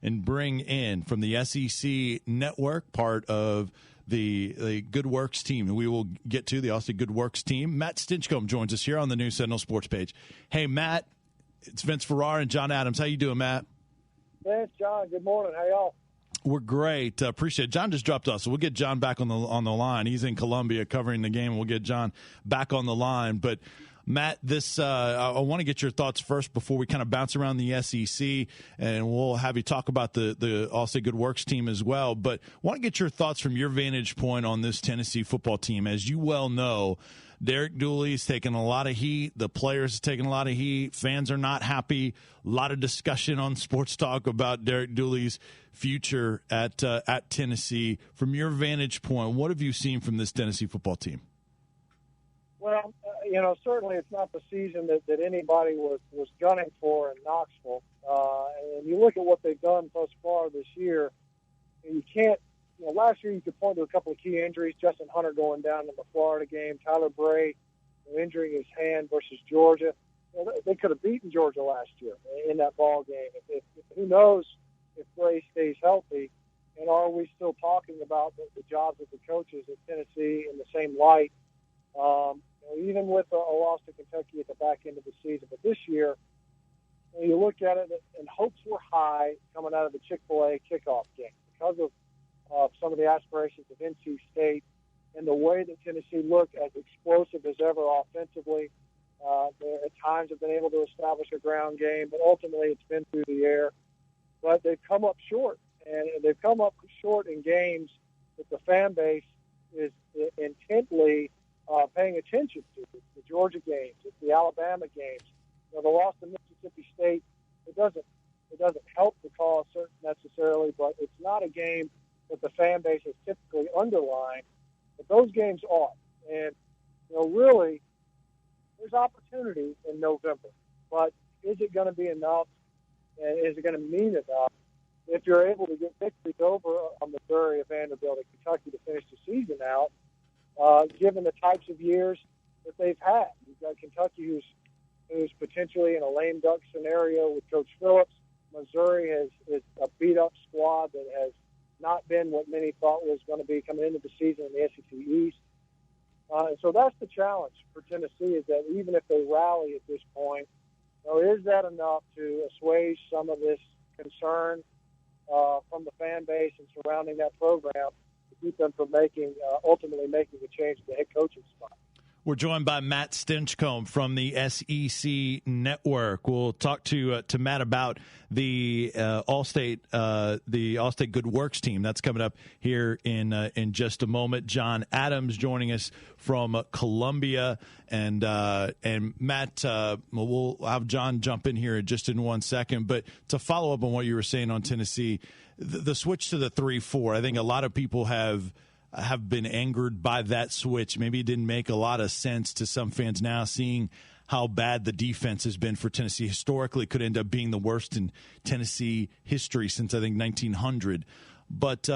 and bring in from the SEC Network, part of the Good Works team. We will get to the Allstate Good Works team. Matt Stinchcomb joins us here on the new Sentinel Sports page. Hey, Matt, it's Vince Ferrara and John Adams. How you doing, Matt? Vince, John, good morning. How y'all? We're great. Appreciate it. John just dropped us, so we'll get John back on the line. He's in Columbia covering the game, and we'll get John back on the line. But Matt, I want to get your thoughts first before we kind of bounce around the SEC, and we'll have you talk about the Allstate Good Works team as well. But I want to get your thoughts from your vantage point on this Tennessee football team. As you well know, Derek Dooley's taking a lot of heat. The players are taking a lot of heat. Fans are not happy. A lot of discussion on Sports Talk about Derek Dooley's future at Tennessee. From your vantage point, what have you seen from this Tennessee football team? Well, certainly it's not the season that anybody was gunning for in Knoxville. And you look at what they've done thus far this year, and you can't, last year you could point to a couple of key injuries, Justin Hunter going down in the Florida game, Tyler Bray injuring his hand versus Georgia. They could have beaten Georgia last year in that ball game. Who knows if Bray stays healthy, and are we still talking about the jobs of the coaches at Tennessee in the same light? Even with a loss to Kentucky at the back end of the season. But this year, when you look at it, and hopes were high coming out of the Chick-fil-A kickoff game because of some of the aspirations of NC State and the way that Tennessee looked as explosive as ever offensively. They at times have been able to establish a ground game, but ultimately it's been through the air. But they've come up short, and they've come up short in games that the fan base is intently paying attention to. The Georgia games, the Alabama games. The loss to Mississippi State, it doesn't help the cause necessarily, but it's not a game that the fan base has typically underlined. But those games are. And, really, there's opportunity in November. But is it going to be enough? And is it going to mean enough if you're able to get victories over on Missouri, Vanderbilt, and Kentucky to finish the season out, given the types of years that they've had? You've got Kentucky who's potentially in a lame duck scenario with Coach Phillips. Missouri is a beat-up squad that has not been what many thought was going to be coming into the season in the SEC East. And so that's the challenge for Tennessee, is that even if they rally at this point, is that enough to assuage some of this concern from the fan base and surrounding that program to keep them from ultimately making the change at the head coaching spot? We're joined by Matt Stinchcomb from the SEC Network. We'll talk to Matt about the Allstate Good Works team. That's coming up here in just a moment. John Adams joining us from Columbia, and Matt, we'll have John jump in here just in 1 second. But to follow up on what you were saying on Tennessee, the switch to the 3-4, I think a lot of people have been angered by that switch. Maybe it didn't make a lot of sense to some fans now, seeing how bad the defense has been for Tennessee. Historically, could end up being the worst in Tennessee history since, I think, 1900. But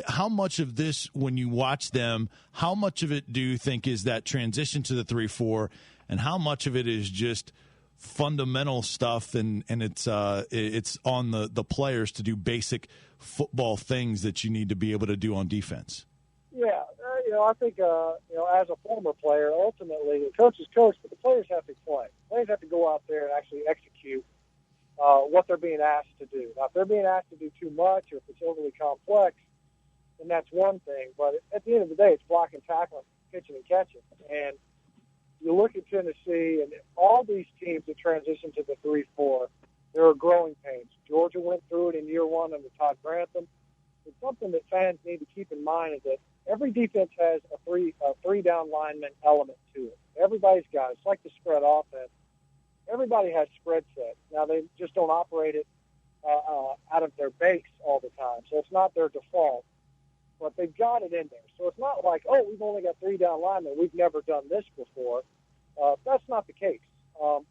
how much of this, when you watch them, how much of it do you think is that transition to the 3-4, and how much of it is just fundamental stuff and it's on the players to do basic football things that you need to be able to do on defense? Yeah, I think, as a former player, ultimately the coach is coach, but the players have to play. Players have to go out there and actually execute what they're being asked to do. Now, if they're being asked to do too much or if it's overly complex, then that's one thing. But at the end of the day, it's blocking, tackling, pitching, and catching. And you look at Tennessee and all these teams that transition to the 3-4, there are growing pains. Georgia went through it in year one under Todd Grantham. It's something that fans need to keep in mind, is that every defense has a three-down lineman element to it. Everybody's got it. It's like the spread offense. Everybody has spread sets. Now, they just don't operate it out of their base all the time, so it's not their default. But they've got it in there. So it's not like, we've only got three-down linemen. We've never done this before. That's not the case.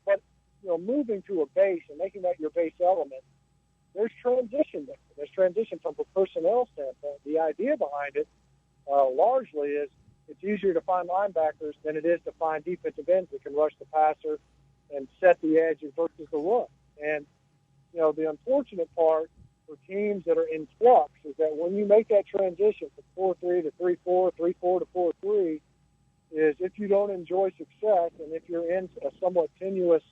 But, moving to a base and making that your base element, there's transition there. There's transition from a personnel standpoint. The idea behind it largely is it's easier to find linebackers than it is to find defensive ends that can rush the passer and set the edge versus the run. And, the unfortunate part for teams that are in flux is that when you make that transition from 4-3 to 3-4, 3-4 to 4-3, is if you don't enjoy success and if you're in a somewhat tenuous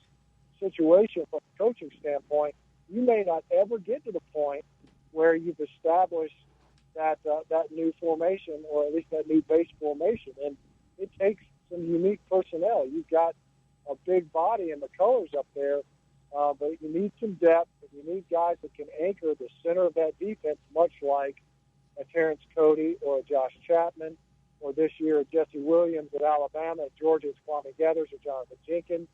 situation from a coaching standpoint, you may not ever get to the point where you've established that new formation, or at least that new base formation. And it takes some unique personnel. You've got a big body in the colors up there, but you need some depth, and you need guys that can anchor the center of that defense, much like a Terrence Cody or a Josh Chapman, or this year a Jesse Williams at Alabama, at Georgia it's Kwame Gathers or Jonathan Jenkins.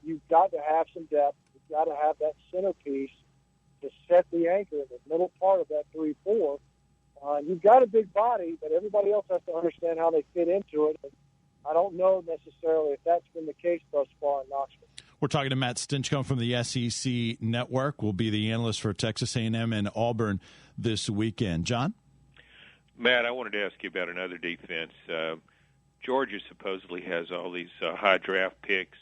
You've got to have some depth. You've got to have that centerpiece to set the anchor in the middle part of that 3-4. You've got a big body, but everybody else has to understand how they fit into it. And I don't know necessarily if that's been the case thus far in Knoxville. We're talking to Matt Stinchcomb from the SEC Network. Will be the analyst for Texas A&M and Auburn this weekend. John? Matt, I wanted to ask you about another defense. Georgia supposedly has all these high draft picks.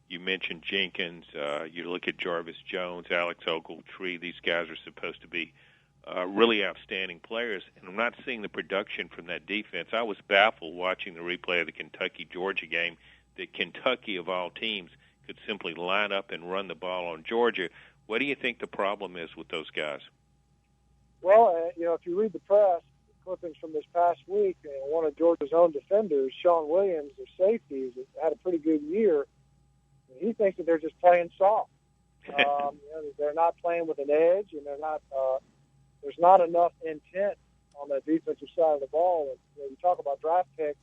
You mentioned Jenkins. You look at Jarvis Jones, Alex Ogletree. These guys are supposed to be really outstanding players, and I'm not seeing the production from that defense. I was baffled watching the replay of the Kentucky-Georgia game that Kentucky, of all teams, could simply line up and run the ball on Georgia. What do you think the problem is with those guys? Well, if you read the press clippings from this past week, one of Georgia's own defenders, Sean Williams, their safeties, had a pretty good year. He thinks that they're just playing soft. They're not playing with an edge, and they're not. There's not enough intent on the defensive side of the ball. And you talk about draft picks.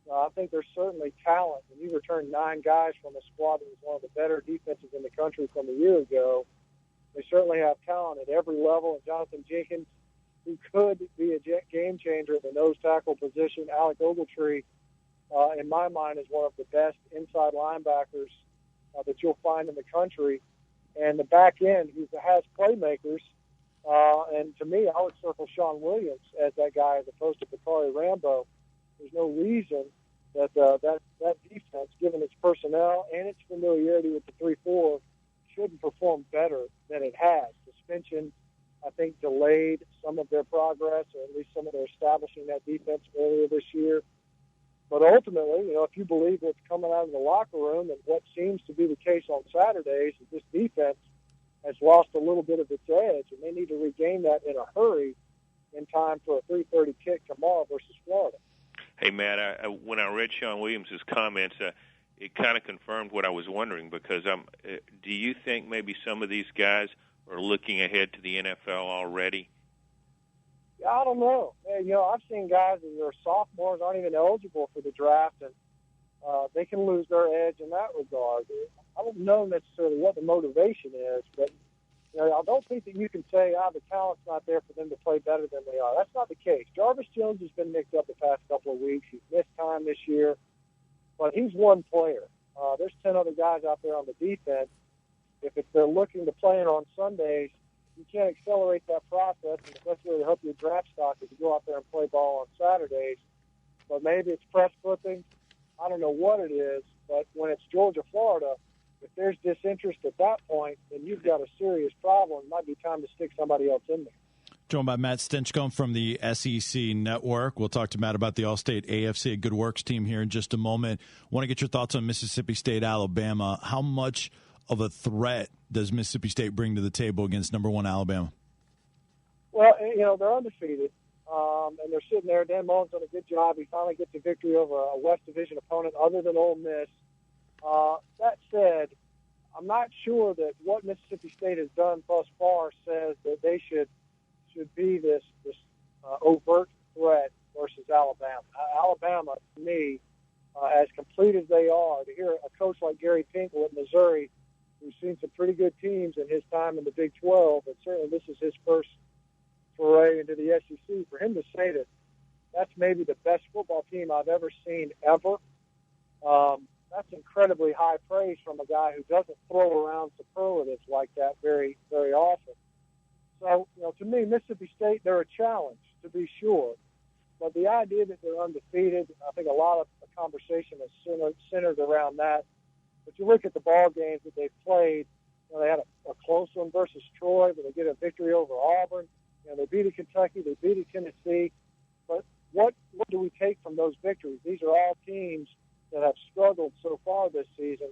I think there's certainly talent. When you return 9 guys from a squad that was one of the better defenses in the country from a year ago, they certainly have talent at every level. And Jonathan Jenkins, who could be a game changer at the nose tackle position. Alex Ogletree, in my mind, is one of the best inside linebackers that you'll find in the country. And the back end, who has playmakers. And to me, I would circle Sean Williams as that guy as opposed to Bakari Rambo. There's no reason that that defense, given its personnel and its familiarity with the 3-4, shouldn't perform better than it has. Suspension, I think, delayed some of their progress, or at least some of their establishing that defense earlier this year. But ultimately, if you believe what's coming out of the locker room and what seems to be the case on Saturdays, is this defense has lost a little bit of its edge, and they need to regain that in a hurry in time for a 3:30 kick tomorrow versus Florida. Hey, Matt, when I read Sean Williams' comments, it kind of confirmed what I was wondering, because do you think maybe some of these guys are looking ahead to the NFL already? Yeah, I don't know. I've seen guys that are sophomores, aren't even eligible for the draft, and they can lose their edge in that regard. I don't know necessarily what the motivation is, but I don't think that you can say, the talent's not there for them to play better than they are. That's not the case. Jarvis Jones has been nicked up the past couple of weeks. He's missed time this year, but he's one player. There's 10 other guys out there on the defense. If they're looking to play it on Sundays, you can't accelerate that process, and the best way to help your draft stock is to go out there and play ball on Saturdays. But maybe it's press clipping. I don't know what it is, but when it's Georgia, Florida, if there's disinterest at that point, then you've got a serious problem. It might be time to stick somebody else in there. Joined by Matt Stinchcomb from the SEC Network. We'll talk to Matt about the All-State AFC Good Works team here in just a moment. Want to get your thoughts on Mississippi State, Alabama. How much of a threat does Mississippi State bring to the table against number 1 Alabama? Well, they're undefeated, and they're sitting there. Dan Mullen's done a good job. He finally gets a victory over a West Division opponent other than Ole Miss. That said, I'm not sure that what Mississippi State has done thus far says that they should be this overt threat versus Alabama. Alabama, to me, as complete as they are, to hear a coach like Gary Pinkel at Missouri, who's seen some pretty good teams in his time in the Big 12, and certainly this is his first foray into the SEC, for him to say that that's maybe the best football team I've ever seen ever, that's incredibly high praise from a guy who doesn't throw around superlatives like that very, very often. So, to me, Mississippi State, they're a challenge, to be sure. But the idea that they're undefeated, I think a lot of the conversation is centered around that. But you look at the ball games that they've played, They had a close one versus Troy, but they get a victory over Auburn. They beat Kentucky, they beat Tennessee. But what do we take from those victories? These are all teams that have struggled so far this season.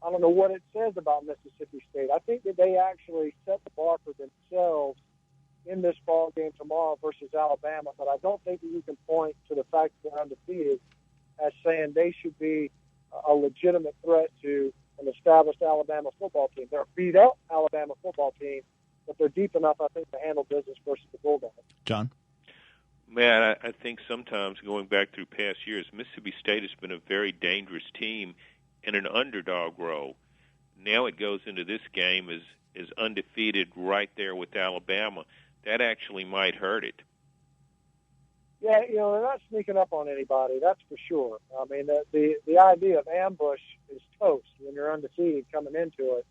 I don't know what it says about Mississippi State. I think that they actually set the bar for themselves in this ball game tomorrow versus Alabama, but I don't think that you can point to the fact that they're undefeated as saying they should be a legitimate threat to an established Alabama football team. They're a beat-up Alabama football team, but they're deep enough, I think, to handle business versus the Bulldogs. John? Man, I think sometimes going back through past years, Mississippi State has been a very dangerous team in an underdog role. Now it goes into this game as undefeated right there with Alabama. That actually might hurt it. Yeah, they're not sneaking up on anybody, that's for sure. I mean, the idea of ambush is toast when you're undefeated coming into it.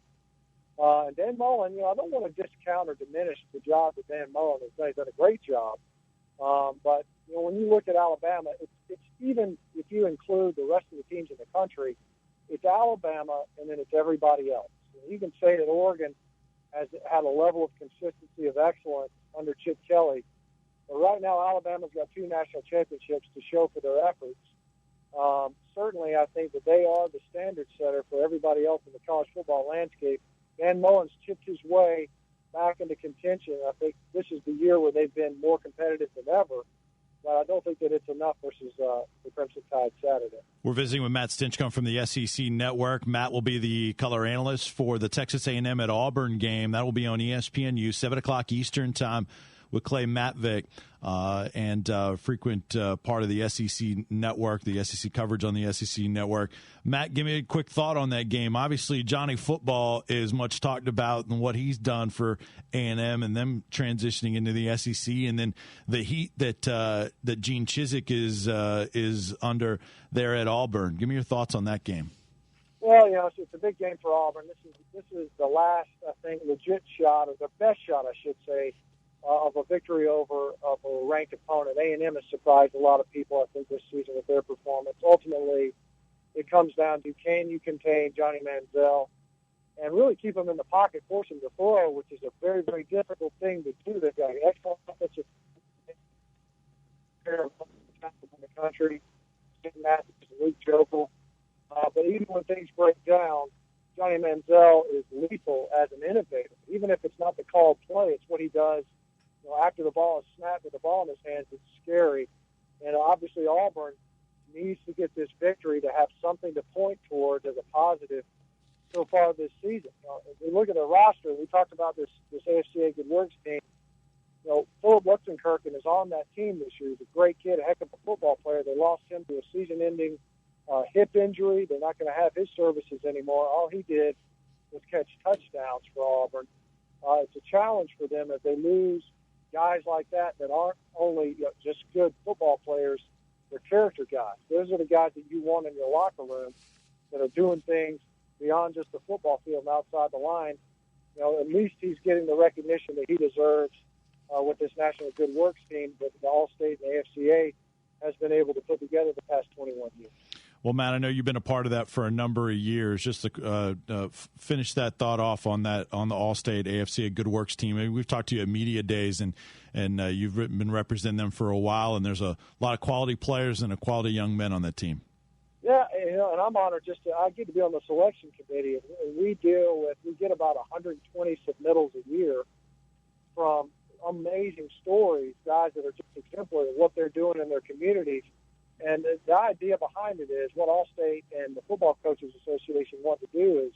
And Dan Mullen, I don't want to discount or diminish the job that Dan Mullen has done. He's done a great job. But, when you look at Alabama, it's even if you include the rest of the teams in the country, it's Alabama and then it's everybody else. You can say that Oregon has had a level of consistency of excellence under Chip Kelly. But right now, Alabama's got 2 national championships to show for their efforts. Certainly, I think that they are the standard setter for everybody else in the college football landscape. Dan Mullen's chipped his way back into contention. I think this is the year where they've been more competitive than ever. But I don't think that it's enough versus the Crimson Tide Saturday. We're visiting with Matt Stinchcomb from the SEC Network. Matt will be the color analyst for the Texas A&M at Auburn game. That will be on ESPNU, 7 o'clock Eastern time with Clay Matvick, and frequent part of the SEC Network, the SEC coverage on the SEC Network. Matt, give me a quick thought on that game. Obviously, Johnny Football is much talked about and what he's done for A&M and them transitioning into the SEC, and then the heat that Gene Chizik is under there at Auburn. Give me your thoughts on that game. Well, it's a big game for Auburn. This is the last, I think, legit shot, or the best shot, I should say, of a victory over a ranked opponent. A&M has surprised a lot of people, I think, this season with their performance. Ultimately, it comes down to can you contain Johnny Manziel and really keep him in the pocket, force him to throw, which is a very, very difficult thing to do. They've got an excellent offensive pair of in the country, Matthews and Luke Jokel. But even when things break down, Johnny Manziel is lethal as an innovator. Even if it's not the called play, it's what he does after the ball is snapped with the ball in his hands. It's scary. And obviously Auburn needs to get this victory to have something to point towards as a positive so far this season. If we look at the roster, we talked about this AFCA Good Works team. Philip Lutzenkirchen is on that team this year. He's a great kid, a heck of a football player. They lost him to a season-ending hip injury. They're not going to have his services anymore. All he did was catch touchdowns for Auburn. It's a challenge for them as they lose guys like that aren't only just good football players, they're character guys. Those are the guys that you want in your locker room that are doing things beyond just the football field and outside the line. At least he's getting the recognition that he deserves with this National Good Works team that the All-State and the AFCA has been able to put together the past 21 years. Well, Matt, I know you've been a part of that for a number of years. Just to finish that thought off on the All-State AFCA Good Works team. We've talked to you at media days, and you've been representing them for a while, and there's a lot of quality players and a quality young men on that team. Yeah, and I'm honored I get to be on the selection committee, and we get about 120 submittals a year from amazing stories, guys that are just exemplary of what they're doing in their communities. And the idea behind it is what Allstate and the Football Coaches Association want to do is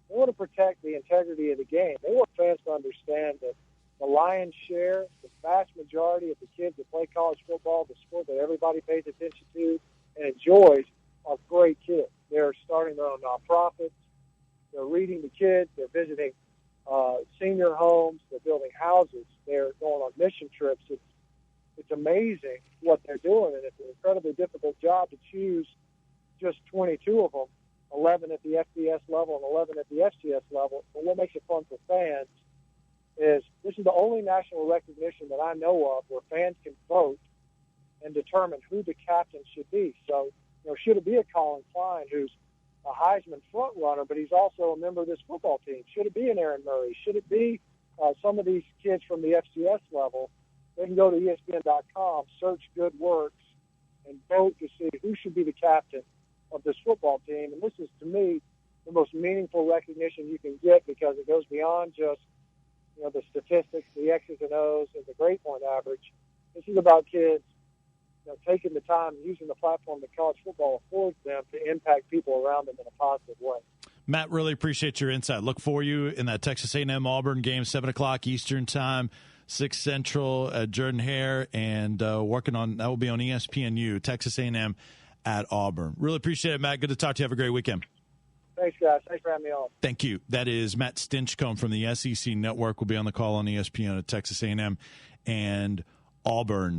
they want to protect the integrity of the game. They want fans to understand that the lion's share, the vast majority of the kids that play college football, the sport that everybody pays attention to and enjoys, are great kids. They're starting their own nonprofits. They're reading to kids. They're visiting senior homes. They're building houses. They're going on mission trips. It's amazing what they're doing, and it's an incredibly difficult job to choose just 22 of them, 11 at the FBS level and 11 at the FCS level. But what makes it fun for fans is this is the only national recognition that I know of where fans can vote and determine who the captain should be. So, should it be a Colin Klein who's a Heisman front runner, but he's also a member of this football team. Should it be an Aaron Murray? Should it be some of these kids from the FCS level? They can go to ESPN.com, search Good Works, and vote to see who should be the captain of this football team. And this is, to me, the most meaningful recognition you can get because it goes beyond just, the statistics, the X's and O's, and the grade point average. This is about kids, taking the time and using the platform that college football affords them to impact people around them in a positive way. Matt, really appreciate your insight. Look for you in that Texas A&M Auburn game, 7 o'clock Eastern time, 6 Central at Jordan Hare, and working on that will be on ESPNU, Texas A&M at Auburn. Really appreciate it, Matt. Good to talk to you. Have a great weekend. Thanks, guys. Thanks for having me on. Thank you. That is Matt Stinchcomb from the SEC Network. Will be on the call on ESPN at Texas A&M and Auburn.